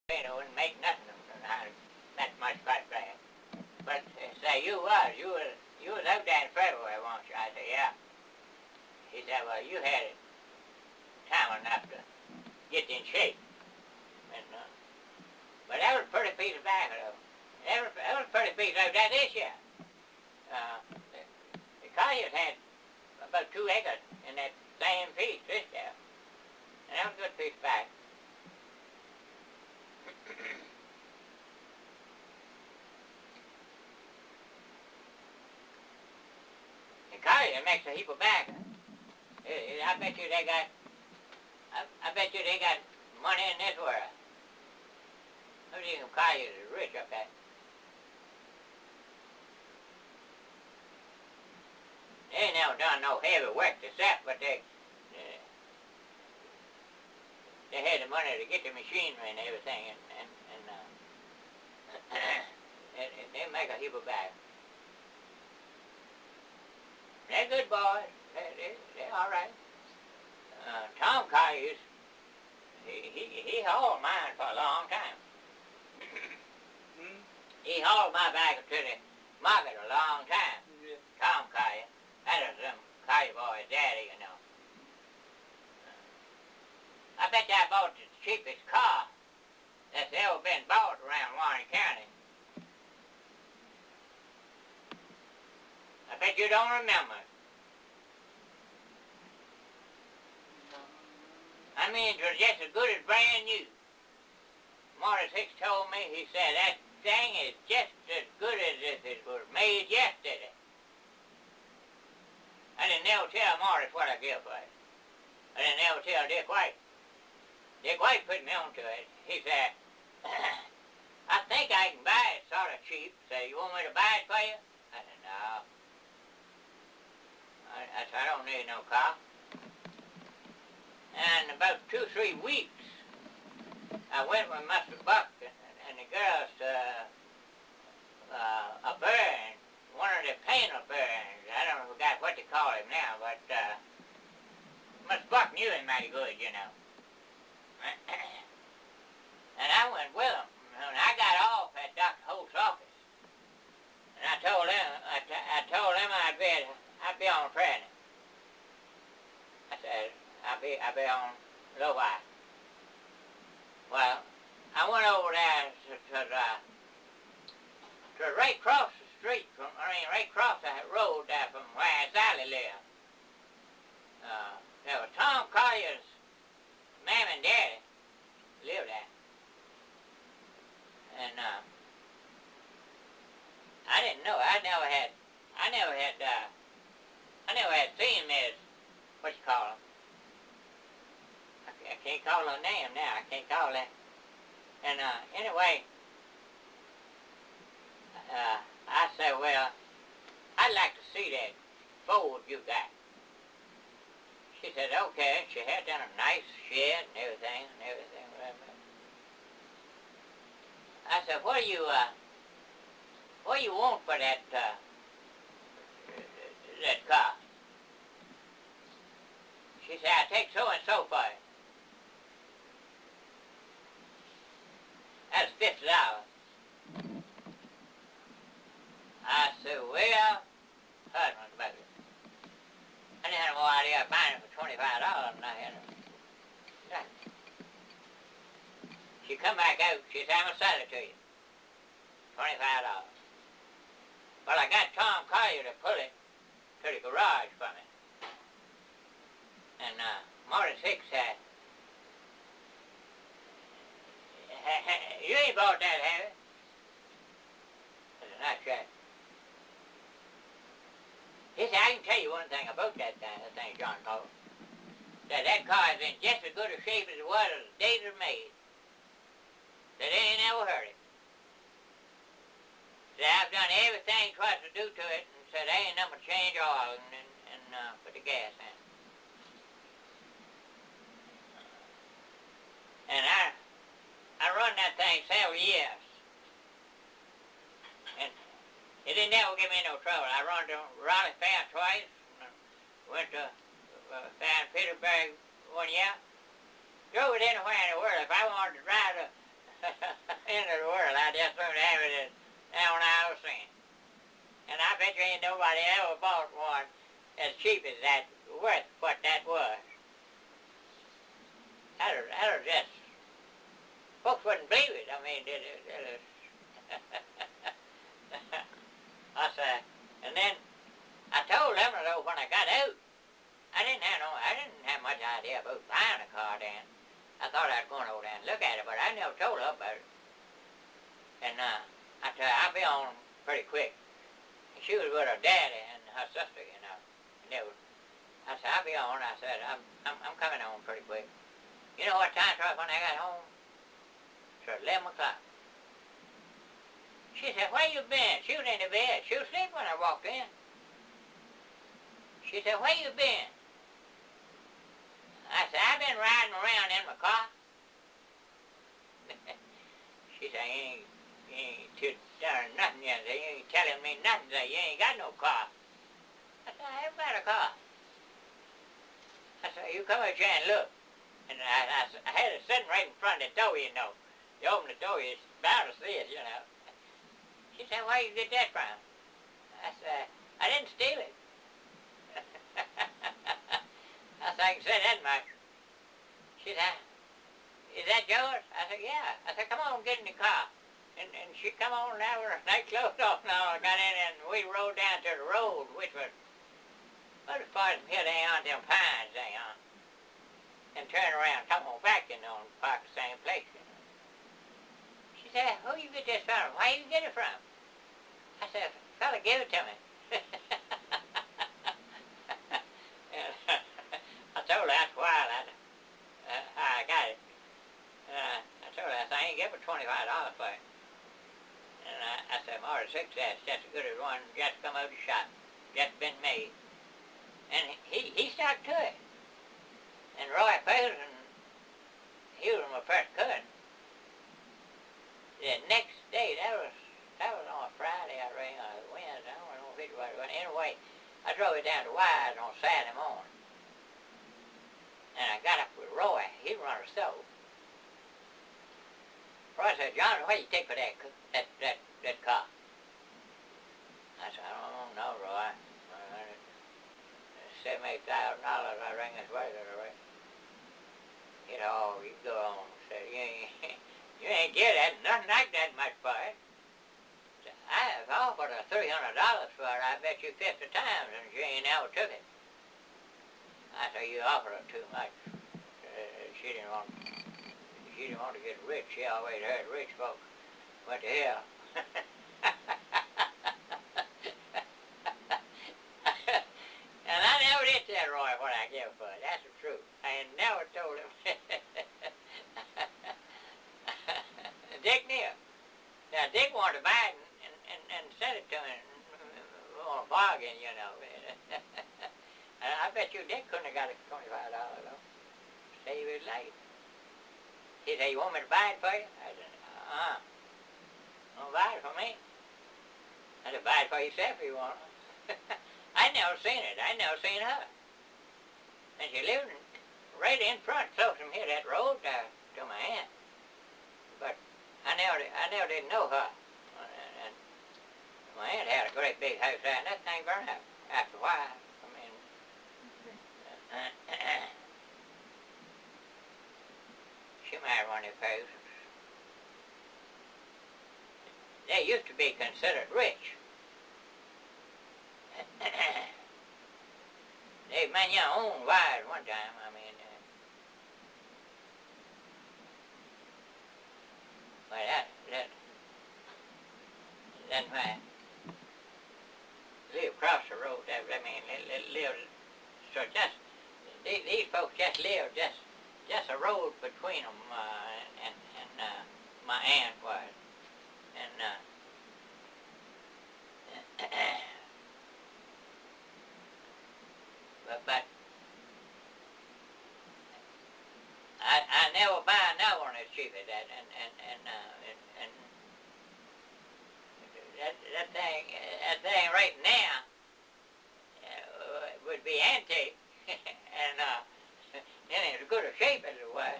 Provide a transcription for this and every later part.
It wouldn't make nothing that much pipe glass. But say you was out there in February, weren't you? I said, yeah. He said, well, you had it time enough to get in shape. And but that was a pretty piece of tobacco, though. That was a pretty piece of that this year. The colliers had about 2 acres in that same piece this year. And that was a good piece of tobacco. The collier makes a heap of tobacco. I bet you they got money in this world. Who do you think colliers is rich up there? They ain't never done no heavy work except, but they had the money to get the machinery and everything, and they make a heap of bags. They're good boys. They're all right. Tom Colliers, he hauled mine for a long time. He hauled my bag to the market a long time. Yeah. Tom Collier. That was some Collier boy's daddy, you know. I bet you I bought the cheapest car that's ever been bought around Warren County. I bet you don't remember it. I mean, it was just as good as brand new. Morris Hicks told me, he said, that thing is just as good as if it was made yesterday. I didn't never tell Morris what I give for it. I didn't never tell Dick White. Dick White put me onto it. He said, I think I can buy it sort of cheap. Said, you want me to buy it for you? I said, no. I said, I don't need no car. And about 2-3 weeks, I went with Mr. Buck and the girls to a burn, one of the painter burns. I don't know what they call him now, but Mr. Buck knew him mighty good, you know. And I went with him, and I got off at Dr. Holt's office. And I told him I'd be on Friday. I said, I'll be on Low-High. Well, I went over there to right across the street right across that road there from where Sally lived. There was Tom Collier's mom and daddy lived there. And I didn't know. I never had seen Miss, what you call him? I can't call her name now. I can't call that. And anyway, I said, well, I'd like to see that Ford you got. She said, okay. She had done a nice shed and everything. I said, what do you want for that car? She said, I take so and so for it. That's $50. I said, well, husband about it. I didn't have no idea of buying it for $25, and I had nothing. She come back out, she said, I'm going to sell it to you. $25. Well, I got Tom Collier to pull it to the garage for me. And Morris Hicks said, you ain't bought that, have you? I said, not yet. He said, I can tell you one thing about that thing, John Cole. That car is in just as good a shape as it was the day it was made. That they ain't never hurt it. Said, I've done everything twice to do to it, and said, I ain't nothing but change oil and put the gas in. And I run that thing several years. And it didn't ever give me no trouble. I run to Raleigh Fair twice. Went to Fair in Petersburg one year. Drove it anywhere in the world. If I wanted to drive to end of the world. I just soon have it down I was seeing. And I bet you ain't nobody ever bought one as cheap as that, worth what that was. That was just, folks wouldn't believe it. I mean, I said, and then I told them, though, when I got out, I didn't have much idea about buying a car then. I thought I was going over there and look at it, but I never told her about it. And I tell you, I'll be on pretty quick. And she was with her daddy and her sister, you know. And they were, I said, I'll be on. I said, I'm coming home pretty quick. You know what time it was when I got home? It was 11 o'clock. She said, where you been? She was in the bed. She was asleep when I walked in. She said, where you been? I said, I've been riding around in my car. She said, you ain't done nothing yet. You ain't telling me nothing. You ain't got no car. I said, I haven't got a car. I said, you come out here and look. And I had it sitting right in front of the door, you know. You open the door, you're bound to see it, you know. She said, where you get that from? I said, I didn't steal it. I said, I can say that much. She said, is that yours? I said, yeah. I said, come on, get in the car. And she come on now with her night clothes off and all. I got in and we rode down to the road, which was about as far as from here they on them pines they on. And turn around, come on back, you know, and park the same place, you know. She said, who you get this from? Where you get it from? I said, fella gave it to me. I told her that's why I got it. I told her, I ain't give her $25 for it. And I said, Marty, 6, that's just as good as one just come out of the shop, just been made. And he stuck to it. And Roy Pearson, he was my first cousin. The next day, that was on a Friday, I reckon, or Wednesday, I don't know which way it was. Anyway, I drove it down to Wise on Saturday morning. And I got up with Roy. He run a stove. Roy said, John, what do you take for that car? I said, I don't know, Roy. $78,000, I reckon that's worth it, I reckon. You know, you go on and say, you ain't get that, nothing like that much for it. I have offered her $300 for it, I bet you 50 times, and she ain't never took it. I said, you offered her too much. She didn't want to get rich. She always heard rich folks went to hell. And I never did tell Roy what I gave for it. That's the truth. I never told him. Dick knew. Now, Dick wanted to buy it and send it to me on a bargain, you know. And I bet you Dick couldn't have got it for $25, though. Save his life. He said, you want me to buy it for you? I said, don't buy it for me. I said, buy it for yourself if you want it. I never seen it. I never seen her. And she lived right in front, close from here, that road to my aunt. But I never did know her. And my aunt had a great big house there, and that thing burned out after a while. I mean, she married one of the folks. They used to be considered rich. They man your own wives one time, I mean. Well, that's why live across the road. I mean, live. So just these folks just live just a road between them, and my aunt was, and but I never buy another one as cheap as that, and that thing right now would be antique, and in as good a shape as it was.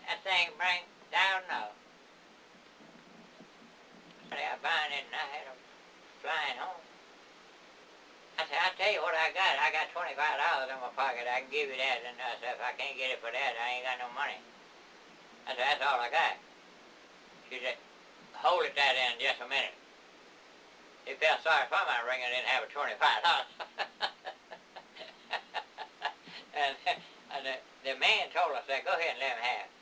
That thing brings down said, I'll tell you what I got. I got $25 in my pocket. I can give you that. And I said, if I can't get it for that, I ain't got no money. I said, that's all I got. She said, hold it there then just a minute. He felt sorry for my ring and didn't have a $25. and the man told us that, go ahead and let him have it.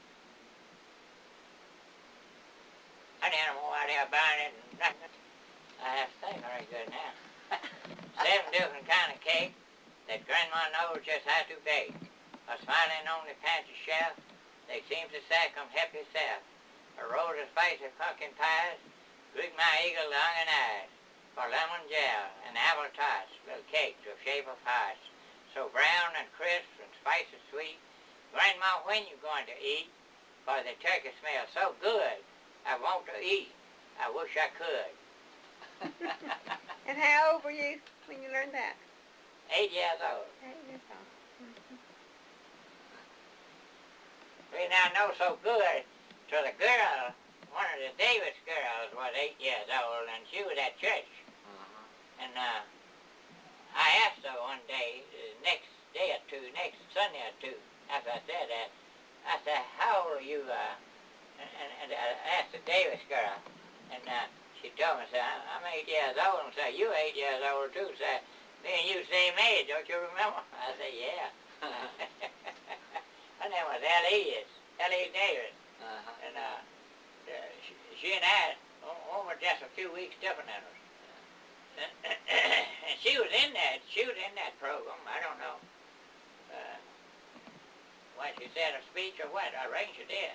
I didn't know why they were buying it and nothing. I have to think very good now. 7 different kind of cake that Grandma knows just how to bake. A smiling on the pantry shelf, they seem to say, come help yourself. A rose of spice of pumpkin pies, greet my eagle longing eyes. For lemon jell and apple tarts, little cakes of shape of hearts, so brown and crisp and spicy sweet. Grandma, when you going to eat? For the turkey smells so good, I want to eat. I wish I could. And how old were you when you learned that? 8 years old. 8 years old. Mm-hmm. We now know so good. So the girl, one of the Davis girls, was 8 years old, and she was at church. And I asked her one day, next Sunday or two, after I said that, I said, how old are you? And I asked the Davis girl, and she told me, said, I'm 8 years old, and said, you 8 years old too, said, me and you same age, don't you remember? I said, yeah. Her name was Ellie Davis. And she and I were just a few weeks different than us. And she was in that program. I don't know what she said, a speech or what. I reckon she did.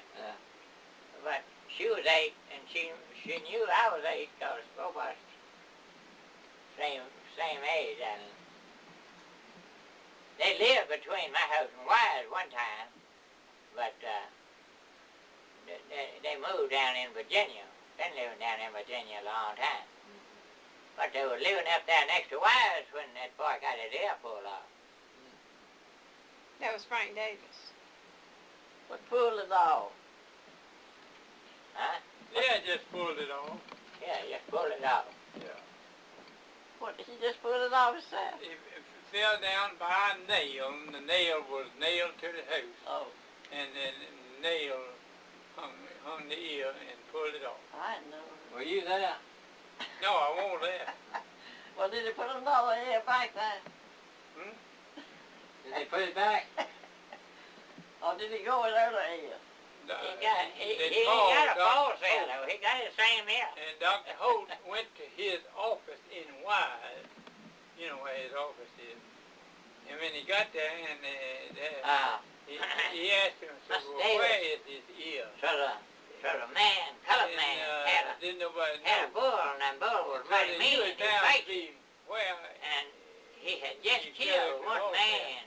But she was 8, and she knew I was 8 because both of us same age. And they lived between my house and Wise one time, but they moved down in Virginia. Been living down in Virginia a long time. But they were living up there next to Wise when that boy got his ear pulled off. That was Frank Davis. What pulled it off? Huh? Yeah, just pulled it off. Yeah, just pulled it off. Yeah. What, he just pulled it off himself? It fell down by a nail, and the nail was nailed to the house. Oh. And then the nail hung the ear and pulled it off. I know. Were you there? No, I won't there. Well, did they put another ear back then? Hmm? Did they put it back? Or did he go with other ear? He got a false ear, though. He got the same ear. And Dr. Holt went to his office in Wise. You know where his office is. And when he got there, and he asked him, so, well, where is his ear? So the man, colored man, had a bull, and that bull was mighty mean, and he fighting. And he had just killed one man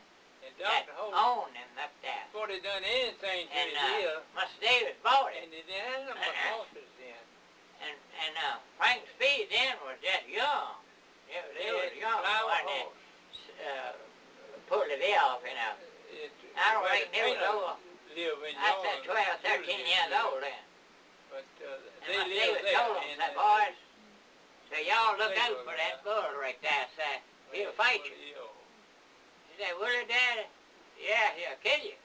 that owned him up there. Before they done anything to his ear. Mr. Davis bought it. And they didn't have no horses then. And Frank Speed then was just young. They was young when they pulled the ear off, you know. I don't think they was over. I said 12, 13 years old then. But and Mr. Davis told them, said, boys, so y'all look out for that bull right there, said, he'll fight you. He said, will he, Daddy? Yeah, he'll kill you.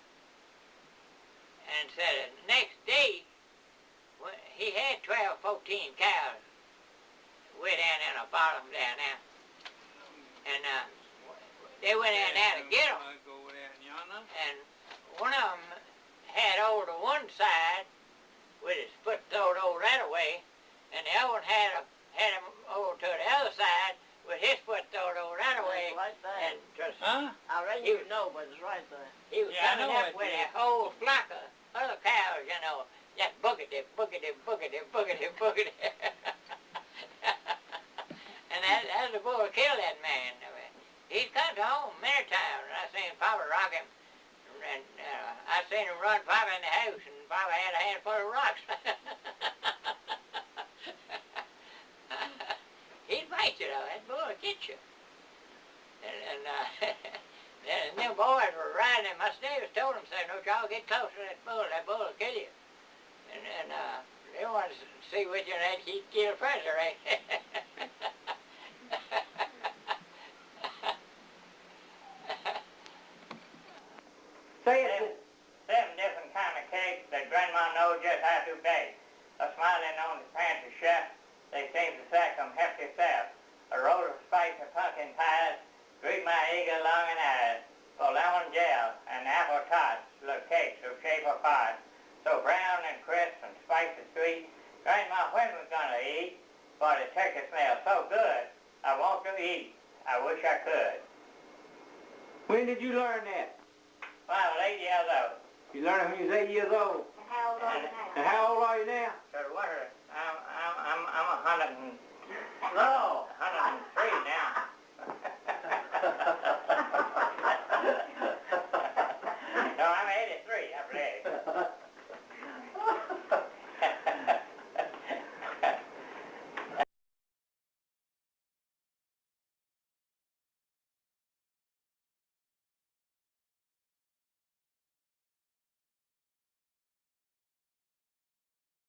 And said the next day, he had 12, 14 cows way down in the bottom down there. And they went in there to get them. And one of them had over to one side with his foot throwed over that way, and the other one had him over to the other side with his foot throwed over that way. Right there. And just, I reckon you know, but it's right there. He was coming up with a whole flock of other cows, you know, just boogity, boogity, boogity, boogity, boogity. And as the bull killed that man, he's come to home many times, and I seen Papa rock him, and I seen him run Papa in the house, and Papa had a handful of rocks. He'd fight you, though. That bull would get you. And them boys were riding, and Mr. Davis told them, said, don't y'all get close to that bull will kill you. And they wanted to see which one he'd kill first, right? Greet my eager-longing eyes for lemon jell and apple tarts, little cakes of shape of heart, so brown and crisp and spicy sweet. Grandma, when we gonna eat? For the turkey smells so good, I want to eat. I wish I could. When did you learn that? When I was 8 years old. You learned it when you was 8 years old. And how old are you now? And how old are you now? So what? I'm 100 and... No, 100